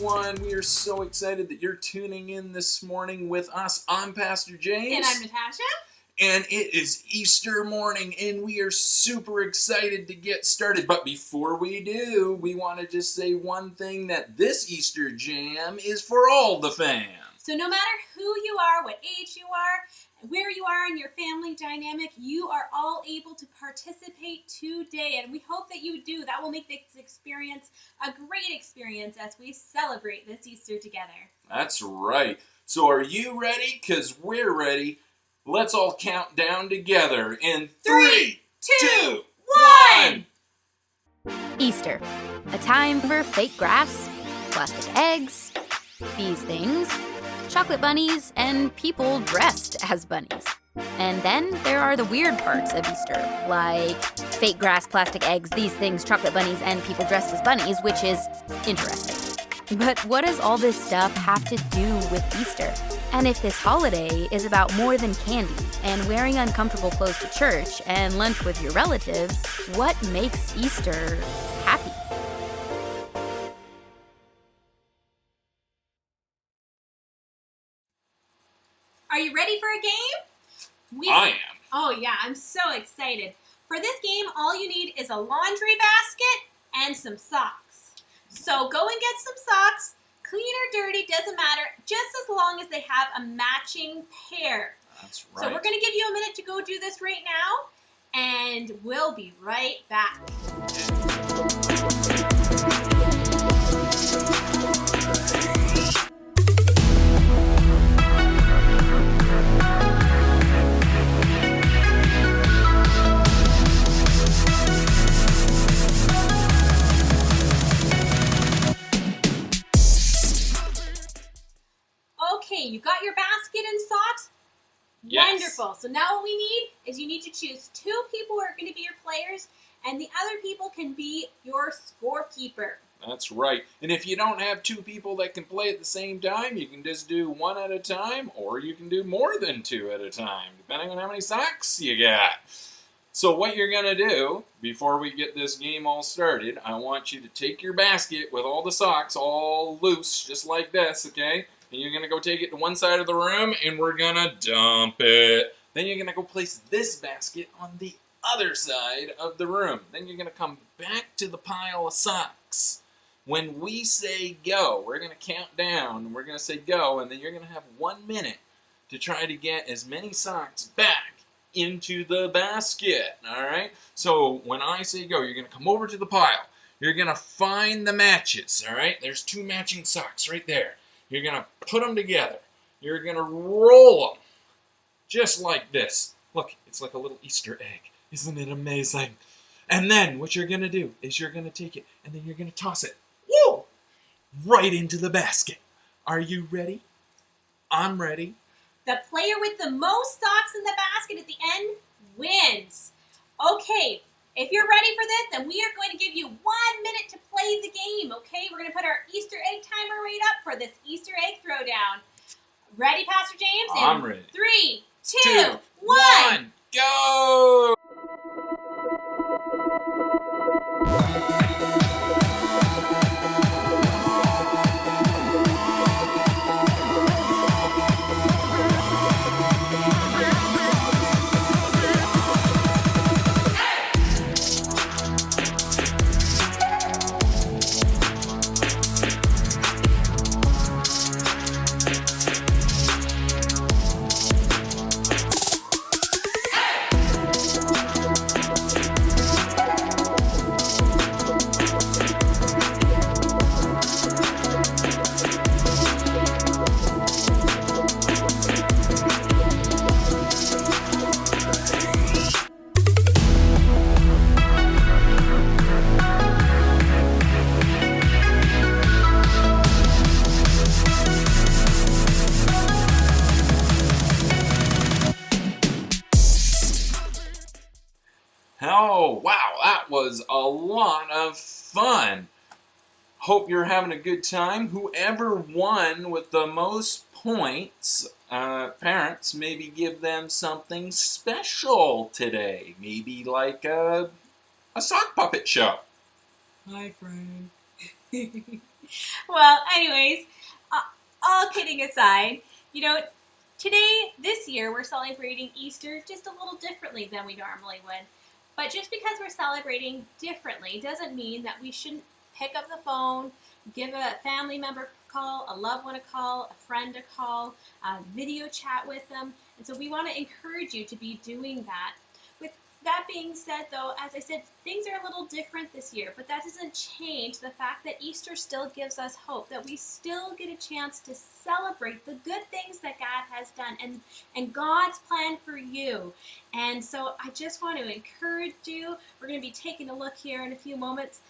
everyone. We are so excited that you're tuning in this morning with us. I'm Pastor James. And I'm Natasha. And it is Easter morning, and we are super excited to get started. But before we do, we want to just say one thing, that this Easter Jam is for all the fans. So no matter who you are, what age you are, where you are in your family dynamic, you are all able to participate today. And we hope that you do. That will make this experience a great experience as we celebrate this Easter together. That's right. So are you ready? Because we're ready. Let's all count down together in 3, 2, 1! Easter, a time for fake grass, plastic eggs, these things, chocolate bunnies, and people dressed as bunnies. And then there are the weird parts of Easter, like fake grass, plastic eggs, these things, chocolate bunnies, and people dressed as bunnies, which is interesting. But what does all this stuff have to do with Easter? And if this holiday is about more than candy and wearing uncomfortable clothes to church and lunch with your relatives, what makes Easter happy? Are you ready for a game? I am. Oh yeah, I'm so excited. For this game, all you need is a laundry basket and some socks. So go and get some socks, clean or dirty, doesn't matter, just as long as they have a matching pair. That's right. So we're going to give you a minute to go do this right now, and we'll be right back. Okay, you got your basket and socks? Yes. Wonderful. So now what we need is you need to choose 2 people who are going to be your players, and the other people can be your scorekeeper. That's right. And if you don't have 2 people that can play at the same time, you can just do 1 at a time, or you can do more than 2 at a time, depending on how many socks you got. So what you're going to do, before we get this game all started, I want you to take your basket with all the socks all loose, just like this, okay? And you're going to go take it to one side of the room, and we're going to dump it. Then you're going to go place this basket on the other side of the room. Then you're going to come back to the pile of socks. When we say go, we're going to count down, and we're going to say go, and then you're going to have 1 minute to try to get as many socks back into the basket, all right? So when I say go, you're going to come over to the pile. You're going to find the matches, all right? There's 2 matching socks right there. You're going to put them together. You're going to roll them just like this. Look, it's like a little Easter egg. Isn't it amazing? And then what you're going to do is you're going to take it and then you're going to toss it, woo, right into the basket. Are you ready? I'm ready. The player with the most socks in the basket at the end wins. Okay, if you're ready for this, then we are going to give you 1 minute to play the game, okay? We're going to put our Easter egg timer right up for this Easter egg throwdown. Ready, Pastor James? I'm ready. 3, 2, 2, 1. Go! Oh, wow, that was a lot of fun. Hope you're having a good time. Whoever won with the most points, parents, maybe give them something special today. Maybe like a sock puppet show. Hi, Frank. Well, anyways, all kidding aside, today, this year, we're celebrating Easter just a little differently than we normally would. But just because we're celebrating differently doesn't mean that we shouldn't pick up the phone, give a family member a call, a loved one a call, a friend a call, video chat with them. And so we want to encourage you to be doing that. With that being said, though, as I said, things are a little different this year, but that doesn't change the fact that Easter still gives us hope, that we still get a chance to celebrate the good things that God has done and God's plan for you. And so I just want to encourage you. We're going to be taking a look here in a few moments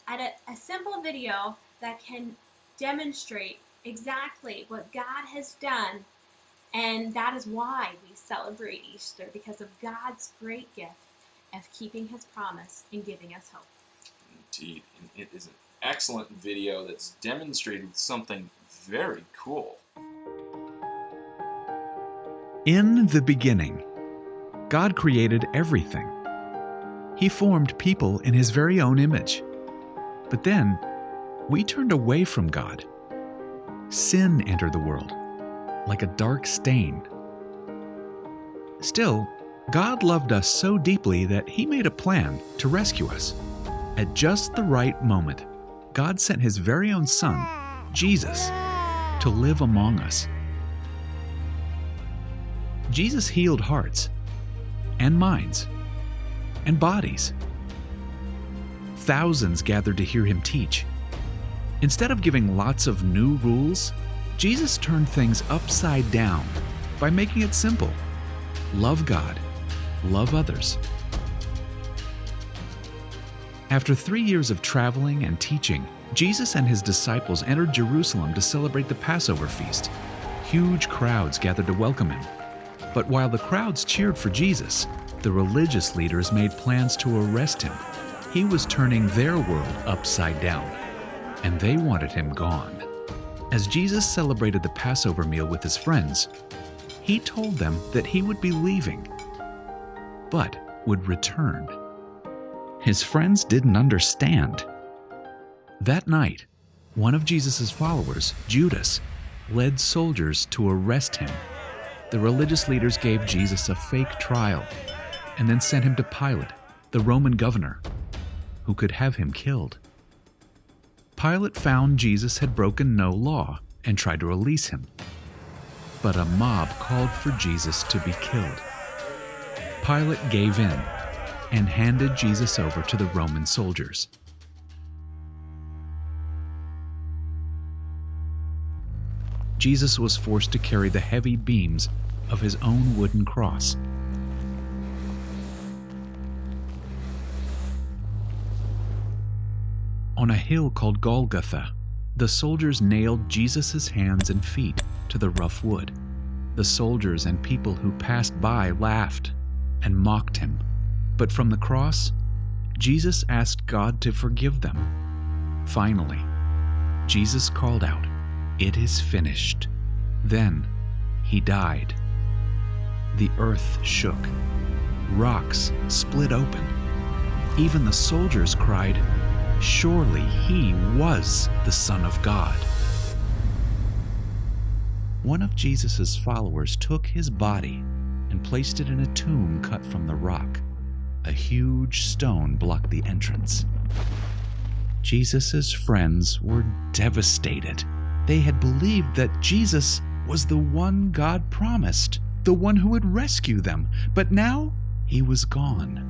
at a simple video that can demonstrate exactly what God has done. And that is why we celebrate Easter, because of God's great gift of keeping his promise and giving us hope. Indeed. And it is an excellent video that's demonstrated something very cool. In the beginning, God created everything. He formed people in his very own image. But then, we turned away from God. Sin entered the world, like a dark stain. Still, God loved us so deeply that he made a plan to rescue us. At just the right moment, God sent his very own Son, Jesus, to live among us. Jesus healed hearts and minds and bodies. Thousands gathered to hear him teach. Instead of giving lots of new rules, Jesus turned things upside down by making it simple. Love God, love others. After 3 years of traveling and teaching, Jesus and his disciples entered Jerusalem to celebrate the Passover feast. Huge crowds gathered to welcome him. But while the crowds cheered for Jesus, the religious leaders made plans to arrest him. He was turning their world upside down, and they wanted him gone. As Jesus celebrated the Passover meal with his friends, he told them that he would be leaving, but would return. His friends didn't understand. That night, one of Jesus' followers, Judas, led soldiers to arrest him. The religious leaders gave Jesus a fake trial and then sent him to Pilate, the Roman governor, who could have him killed. Pilate found Jesus had broken no law and tried to release him. But a mob called for Jesus to be killed. Pilate gave in and handed Jesus over to the Roman soldiers. Jesus was forced to carry the heavy beams of his own wooden cross. On a hill called Golgotha, the soldiers nailed Jesus' hands and feet to the rough wood. The soldiers and people who passed by laughed and mocked him. But from the cross, Jesus asked God to forgive them. Finally, Jesus called out, "It is finished." Then he died. The earth shook. Rocks split open. Even the soldiers cried, "Surely he was the Son of God." One of Jesus' followers took his body and placed it in a tomb cut from the rock. A huge stone blocked the entrance. Jesus' friends were devastated. They had believed that Jesus was the one God promised, the one who would rescue them, but now he was gone.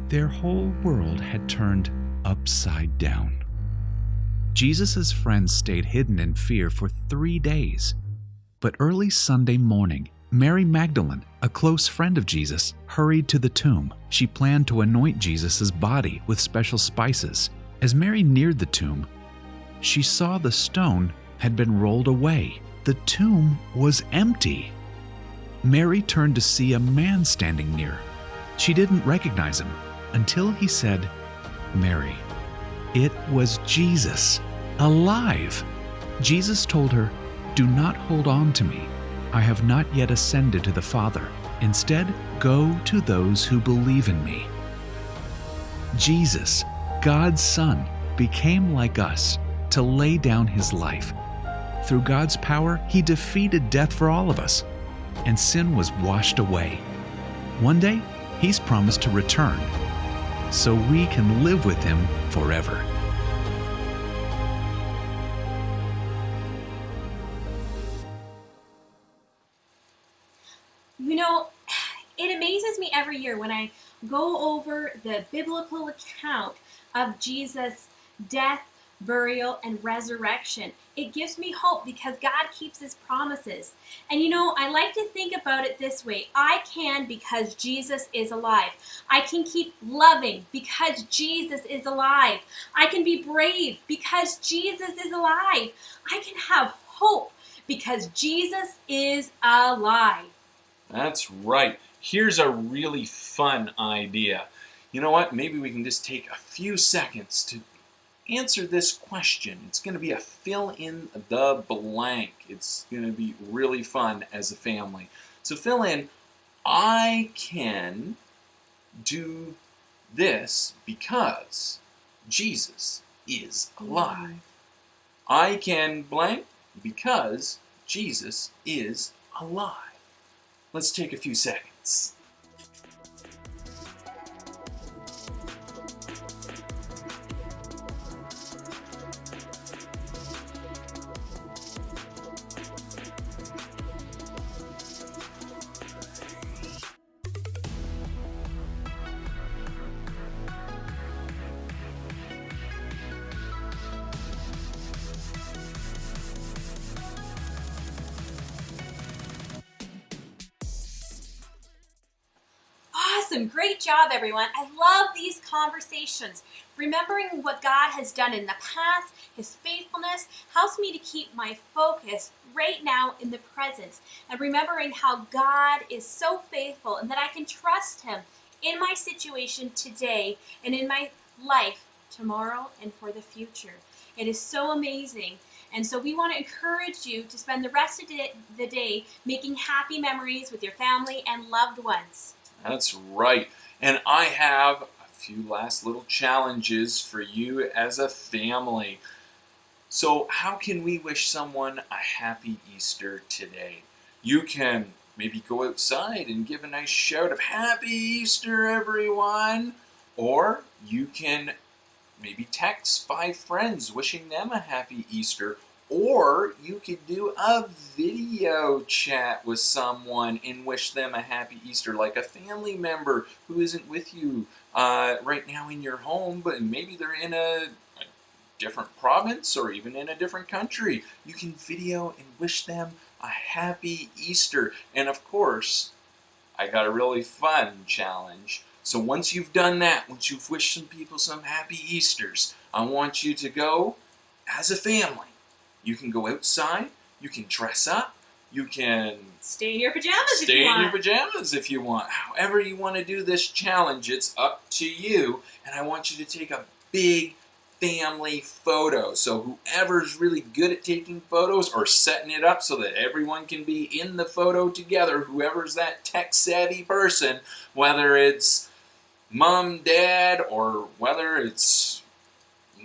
Their whole world had turned upside down. Jesus' friends stayed hidden in fear for 3 days. But early Sunday morning, Mary Magdalene, a close friend of Jesus, hurried to the tomb. She planned to anoint Jesus' body with special spices. As Mary neared the tomb, she saw the stone had been rolled away. The tomb was empty. Mary turned to see a man standing near. She didn't recognize him until he said, "Mary." It was Jesus, alive. Jesus told her, "Do not hold on to me. I have not yet ascended to the Father. Instead, go to those who believe in me." Jesus, God's Son, became like us to lay down his life. Through God's power, he defeated death for all of us, and sin was washed away. One day, he's promised to return, so we can live with him forever. You know, it amazes me every year when I go over the biblical account of Jesus' death, burial, and resurrection. It gives me hope because God keeps his promises. And you know, I like to think about it this way. I can because Jesus is alive. I can keep loving because Jesus is alive. I can be brave because Jesus is alive. I can have hope because Jesus is alive. That's right. Here's a really fun idea. You know what? Maybe we can just take a few seconds to answer this question. It's going to be a fill in the blank. It's going to be really fun as a family. So fill in, I can do this because Jesus is alive. I can blank because Jesus is alive. Let's take a few seconds. Awesome. Great job, everyone. I love these conversations. Remembering what God has done in the past, his faithfulness, helps me to keep my focus right now in the present. And remembering how God is so faithful and that I can trust him in my situation today and in my life tomorrow and for the future. It is so amazing. And so we want to encourage you to spend the rest of the day making happy memories with your family and loved ones. That's right. And I have a few last little challenges for you as a family. So how can we wish someone a happy Easter today? You can maybe go outside and give a nice shout of Happy Easter, everyone. Or you can maybe text 5 friends wishing them a happy Easter. Or you could do a video chat with someone and wish them a happy Easter, like a family member who isn't with you right now in your home, but maybe they're in a different province or even in a different country. You can video and wish them a happy Easter. And of course, I got a really fun challenge. So once you've done that, once you've wished some people some happy Easters, I want you to go as a family. You can go outside, you can dress up, you can stay in your pajamas if you want. However you want to do this challenge, it's up to you. And I want you to take a big family photo. So whoever's really good at taking photos or setting it up so that everyone can be in the photo together, whoever's that tech-savvy person, whether it's mom, dad, or whether it's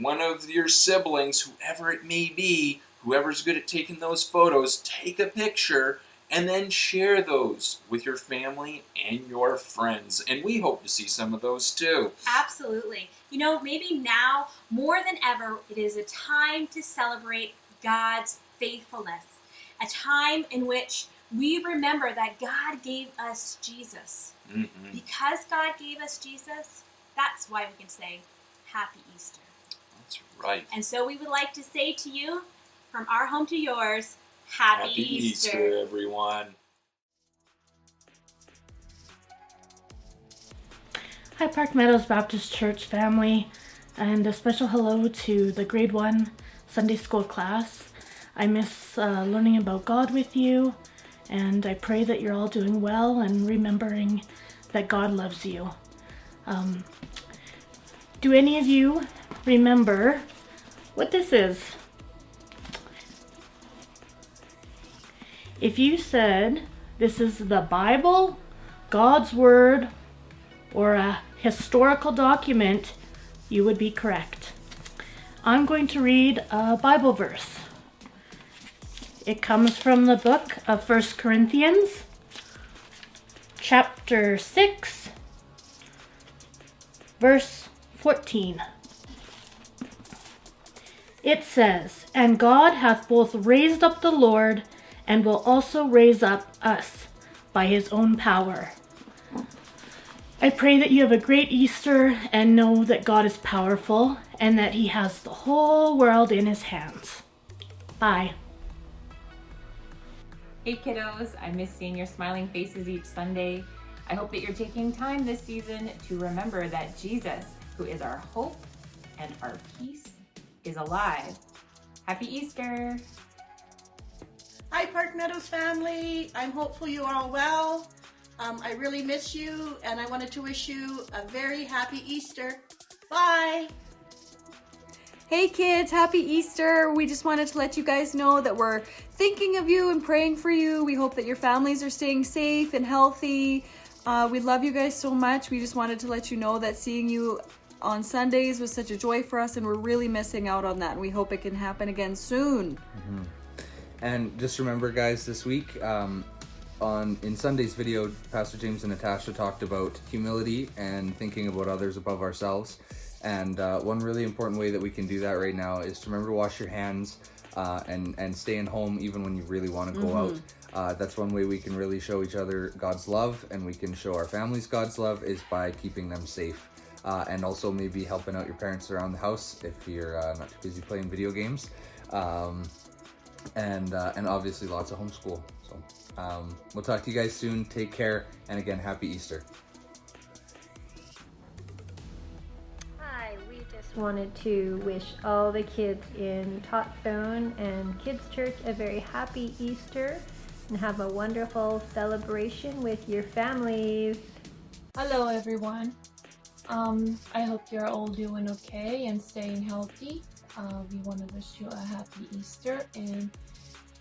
one of your siblings, whoever it may be, whoever's good at taking those photos, take a picture and then share those with your family and your friends. And we hope to see some of those too. Absolutely. You know, maybe now more than ever, it is a time to celebrate God's faithfulness. A time in which we remember that God gave us Jesus. Mm-hmm. Because God gave us Jesus, that's why we can say Happy Easter. That's right. And so we would like to say to you, from our home to yours, Happy Easter, everyone. Hi, Park Meadows Baptist Church family, and a special hello to the grade 1 Sunday school class. I miss learning about God with you, and I pray that you're all doing well and remembering that God loves you. Do any of you remember what this is? If you said this is the Bible, God's Word, or a historical document, you would be correct. I'm going to read a Bible verse. It comes from the book of 1 Corinthians, chapter 6, verse 14. It says, "And God hath both raised up the Lord, and will also raise up us by his own power." I pray that you have a great Easter and know that God is powerful and that he has the whole world in his hands. Bye. Hey kiddos, I miss seeing your smiling faces each Sunday. I hope that you're taking time this season to remember that Jesus, who is our hope and our peace, is alive. Happy Easter! Hi Park Meadows family, I'm hopeful you are all well. I really miss you and I wanted to wish you a very happy Easter. Bye! Hey kids, happy Easter. We just wanted to let you guys know that we're thinking of you and praying for you. We hope that your families are staying safe and healthy. We love you guys so much. We just wanted to let you know that seeing you on Sundays was such a joy for us and we're really missing out on that. And we hope it can happen again soon. Mm-hmm. And just remember guys, this week in Sunday's video, Pastor James and Natasha talked about humility and thinking about others above ourselves. And one really important way that we can do that right now is to remember to wash your hands and stay in home even when you really want to go out. That's one way we can really show each other God's love, and we can show our families God's love is by keeping them safe. And also maybe helping out your parents around the house if you're not too busy playing video games. And obviously lots of homeschool. So we'll talk to you guys soon. Take care. And again, happy Easter. Hi, we just wanted to wish all the kids in Tot Zone and Kids Church a very happy Easter and have a wonderful celebration with your families. Hello everyone. I hope you're all doing okay and staying healthy. We want to wish you a happy Easter and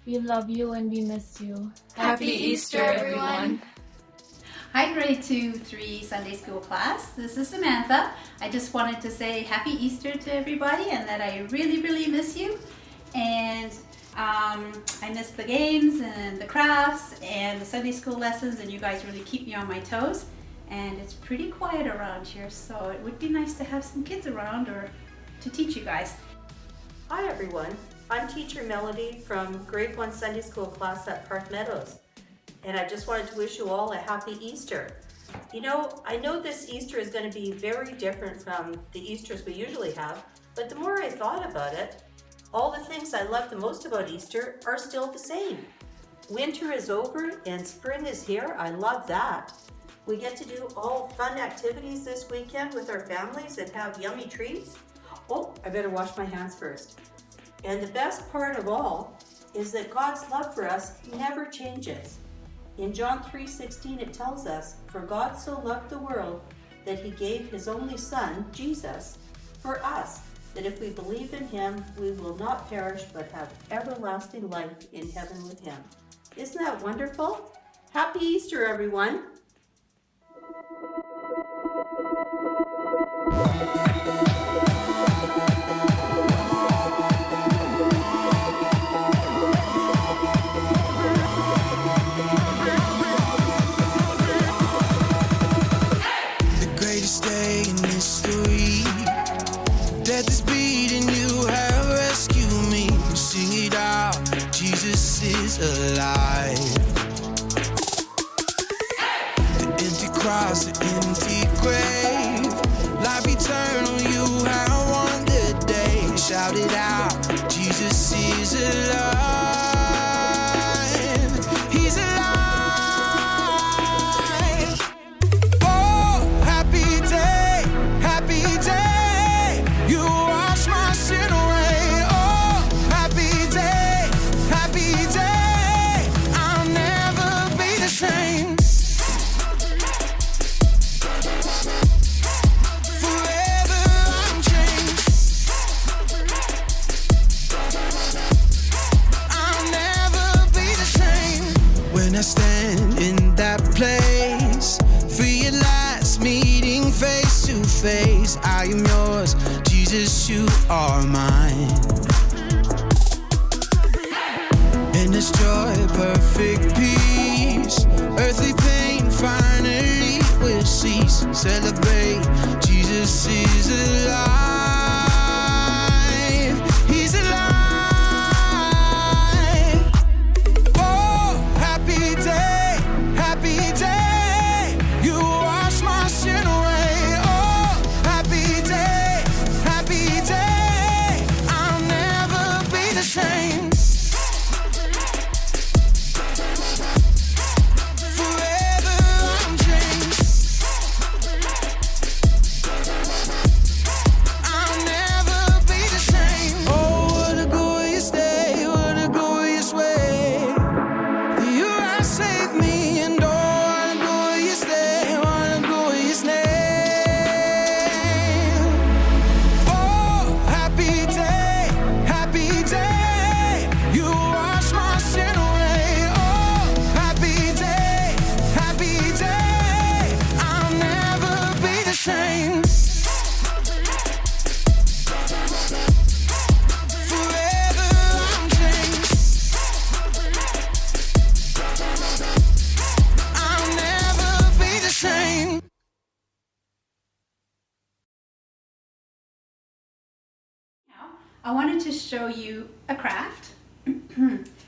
we love you and we miss you. Happy Easter, everyone. Hi, grade 2-3 Sunday school class. This is Samantha. I just wanted to say happy Easter to everybody and that I really, really miss you. And I miss the games and the crafts and the Sunday school lessons, and you guys really keep me on my toes. And it's pretty quiet around here, so it would be nice to have some kids around or to teach you guys. Hi everyone, I'm teacher Melody from grade 1 Sunday school class at Park Meadows. And I just wanted to wish you all a happy Easter. You know, I know this Easter is going to be very different from the Easters we usually have, but the more I thought about it, all the things I love the most about Easter are still the same. Winter is over and spring is here. I love that. We get to do all fun activities this weekend with our families and have yummy treats. Oh, I better wash my hands first. And the best part of all is that God's love for us never changes. In John 3:16 it tells us, "For God so loved the world that he gave his only son, Jesus, for us, that if we believe in him, we will not perish but have everlasting life in heaven with him." Isn't that wonderful? Happy Easter, everyone! Alive. The empty cross, the empty grave, life eternal, you have won the day. Shout it out, Jesus is alive. He's alive. Oh, happy day, you wash my sin away. Oh, happy day, happy day. Forever face. I am yours, Jesus, you are mine. In this joy, perfect peace, earthly pain finally will cease. Celebrate, Jesus is alive. He's alive. Oh, happy day, happy day. You wash my sin away. Oh, happy day, happy day. I'll never be the same. Forever I'm changed. I'll never be the same. Oh, what a glorious day, what a glorious way. You have saved me, and oh, what a glorious day, what a glorious name. Oh, happy day, happy day. You wash my sin away. Oh, happy day, happy day. I'll never be the same. Forever I'm changed. I'll never be the same. I wanted to show you a craft.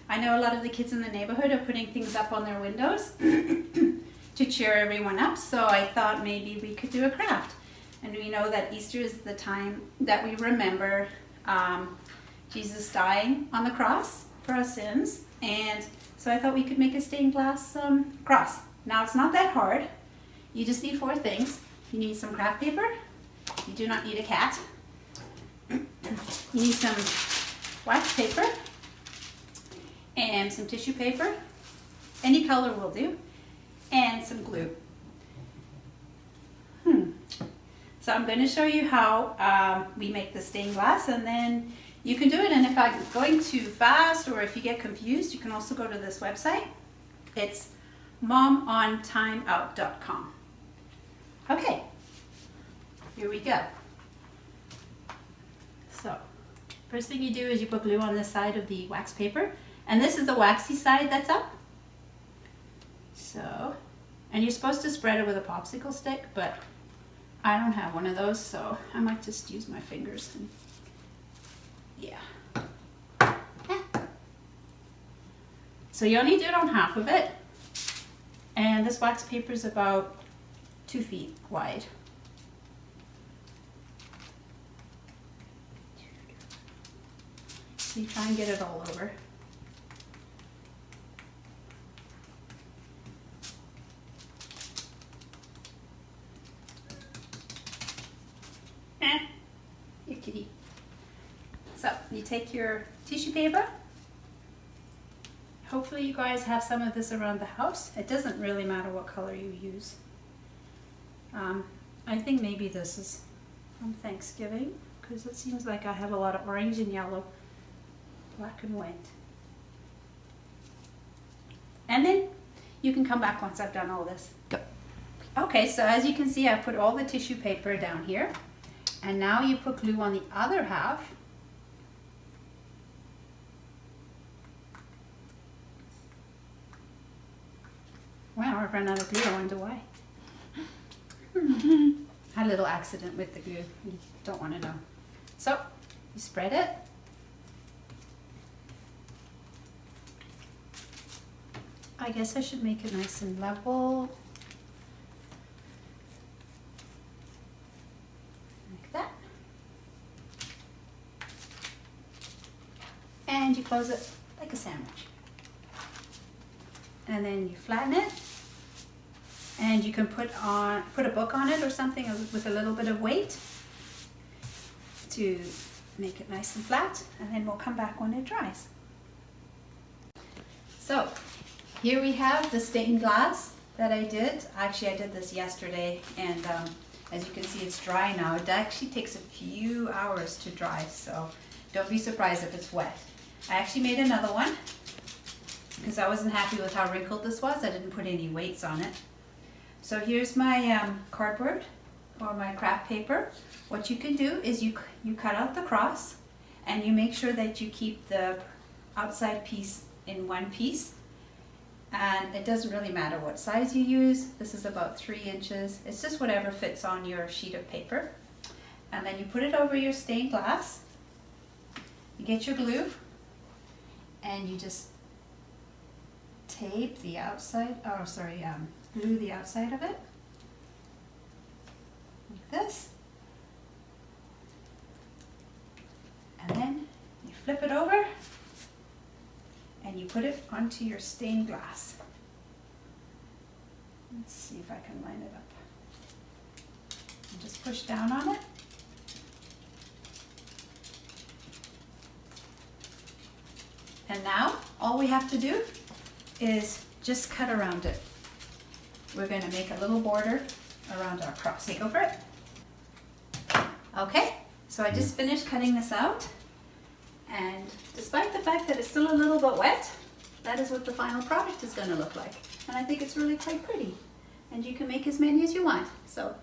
I know a lot of the kids in the neighborhood are putting things up on their windows to cheer everyone up, so I thought maybe we could do a craft. And we know that Easter is the time that we remember Jesus dying on the cross for our sins, and so I thought we could make a stained glass cross. Now it's not that hard. You just need 4 things. You need some craft paper. You do not need a cat. You need some wax paper and some tissue paper, any color will do, and some glue. So I'm going to show you how we make the stained glass, and then you can do it. And if I'm going too fast or if you get confused, you can also go to this website. It's momontimeout.com. Okay, here we go. So, first thing you do is you put glue on the side of the wax paper, and this is the waxy side that's up. So, and you're supposed to spread it with a popsicle stick, but I don't have one of those, so I might just use my fingers. And yeah. So you only do it on half of it, and this wax paper is about 2 feet wide. So you try and get it all over. Your kitty. So you take your tissue paper. Hopefully you guys have some of this around the house. It doesn't really matter what color you use. I think maybe this is from Thanksgiving, because it seems like I have a lot of orange and yellow, black and white. And then you can come back once I've done all this. Go. Okay, so as you can see, I put all the tissue paper down here. And now you put glue on the other half. Wow, I've run out of glue. I wonder why. Had a little accident with the glue. You don't want to know. So, you spread it. I guess I should make it nice and level. Like that. And you close it like a sandwich. And then you flatten it. And you can put a book on it or something with a little bit of weight to make it nice and flat, and then we'll come back when it dries. So here we have the stained glass that I did. Actually, I did this yesterday, and as you can see, it's dry now. It actually takes a few hours to dry, so don't be surprised if it's wet. I actually made another one because I wasn't happy with how wrinkled this was. I didn't put any weights on it. So here's my cardboard or my craft paper, what you can do is you cut out the cross and you make sure that you keep the outside piece in one piece. And it doesn't really matter what size you use. This is about 3 inches. It's just whatever fits on your sheet of paper. And then you put it over your stained glass. You get your glue and you just tape the outside, glue the outside of it like this. And then you flip it over and you put it onto your stained glass. Let's see if I can line it up. And just push down on it. And now all we have to do is just cut around it. We're going to make a little border around our cross. Go for it. Okay, so I just finished cutting this out, and despite the fact that it's still a little bit wet, that is what the final product is going to look like. And I think it's really quite pretty. And you can make as many as you want. So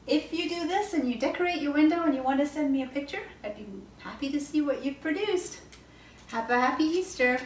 if you do this and you decorate your window and you want to send me a picture, I'd be happy to see what you've produced. Have a happy Easter.